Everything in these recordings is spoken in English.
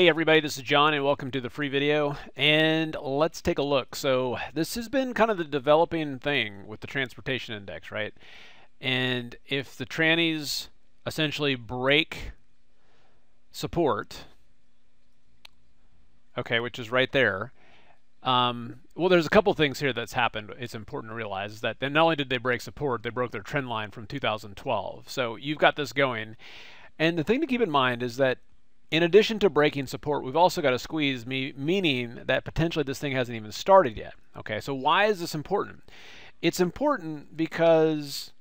Hey everybody, this is John and welcome to the free video, and let's take a look. So this has been kind of the developing thing with the transportation index, right? And if the trannies essentially break support, okay, which is right there, well, there's a couple things here that's happened. It's important to realize that not only did they break support, they broke their trend line from 2012. So you've got this going. And the thing to keep in mind is that in addition to breaking support, we've also got a squeeze, meaning that potentially this thing hasn't even started yet. Okay, so why is this important? It's important because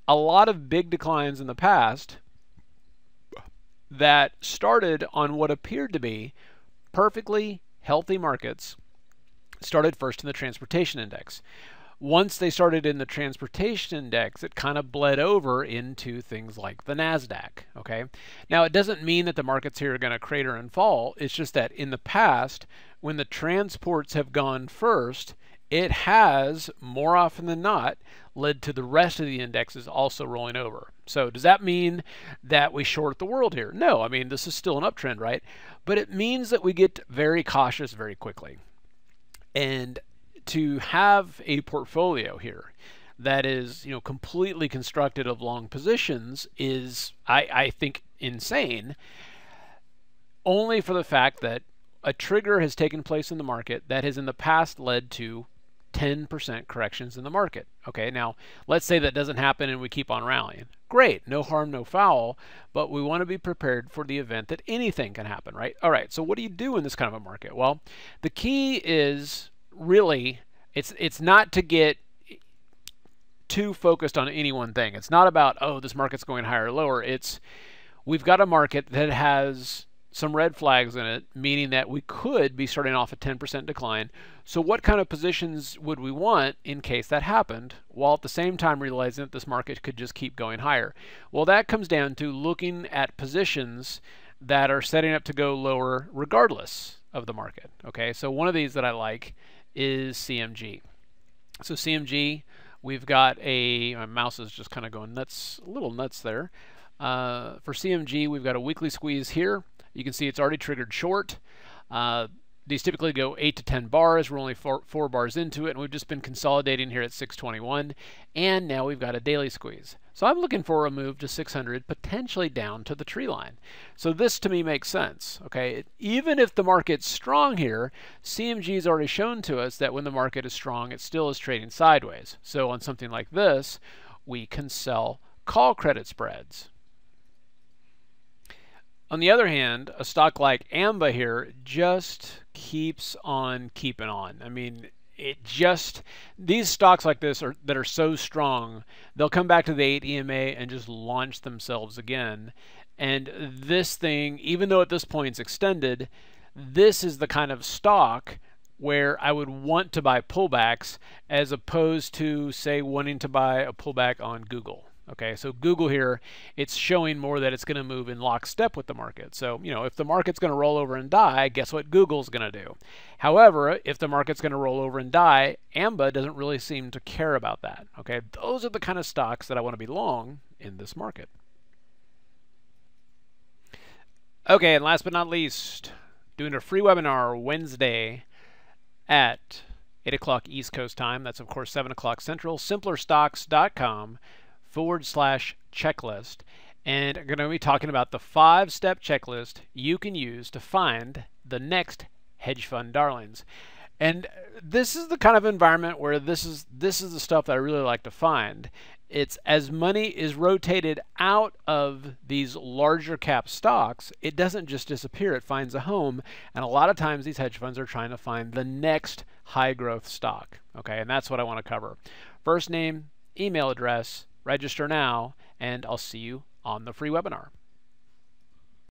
a lot of big declines in the past that started on what appeared to be perfectly healthy markets started first in the transportation index. Once they started in the transportation index, it kind of bled over into things like the NASDAQ, okay? Now, it doesn't mean that the markets here are going to crater and fall. It's just that in the past, when the transports have gone first, it has, more often than not, led to the rest of the indexes also rolling over. So does that mean that we short the world here? No, I mean, this is still an uptrend, right? But it means that we get very cautious very quickly. And to have a portfolio here that is, completely constructed of long positions is, I think, insane, only for the fact that a trigger has taken place in the market that has in the past led to 10% corrections in the market. Okay, now let's say that doesn't happen and we keep on rallying. Great, no harm, no foul, but we want to be prepared for the event that anything can happen, right? All right, so what do you do in this kind of a market? Well, the key is really, it's not to get too focused on any one thing. It's not about, oh, this market's going higher or lower. It's, we've got a market that has some red flags in it, meaning that we could be starting off a 10% decline. So what kind of positions would we want in case that happened, while at the same time realizing that this market could just keep going higher? Well, that comes down to looking at positions that are setting up to go lower regardless of the market. Okay, so one of these that I like is CMG. So CMG, we've got my mouse is just kind of going nuts, a little nuts there. For CMG, we've got a weekly squeeze here. You can see it's already triggered short. These typically go 8 to 10 bars. We're only four bars into it, and we've just been consolidating here at 621, and now we've got a daily squeeze. So I'm looking for a move to 600, potentially down to the tree line. So this to me makes sense. Okay, even if the market's strong here, CMG has already shown to us that when the market is strong, it still is trading sideways. So on something like this, we can sell call credit spreads. On the other hand, a stock like AMBA here just keeps on keeping on. I mean, these stocks like this that are so strong, they'll come back to the 8 EMA and just launch themselves again. And this thing, even though at this point it's extended, this is the kind of stock where I would want to buy pullbacks as opposed to, say, wanting to buy a pullback on Google. Okay, so Google here, it's showing more that it's going to move in lockstep with the market. So, if the market's going to roll over and die, guess what Google's going to do? However, if the market's going to roll over and die, AMBA doesn't really seem to care about that. Okay, those are the kind of stocks that I want to be long in this market. Okay, and last but not least, doing a free webinar Wednesday at 8 o'clock East Coast time. That's, of course, 7 o'clock Central, simplerstocks.com/checklist, and I'm going to be talking about the 5-step checklist you can use to find the next hedge fund darlings. And this is the kind of environment where this is the stuff that I really like to find. It's as money is rotated out of these larger cap stocks, it doesn't just disappear, it finds a home, and a lot of times these hedge funds are trying to find the next high growth stock. Okay, and that's what I want to cover. First name, email address, register now, and I'll see you on the free webinar.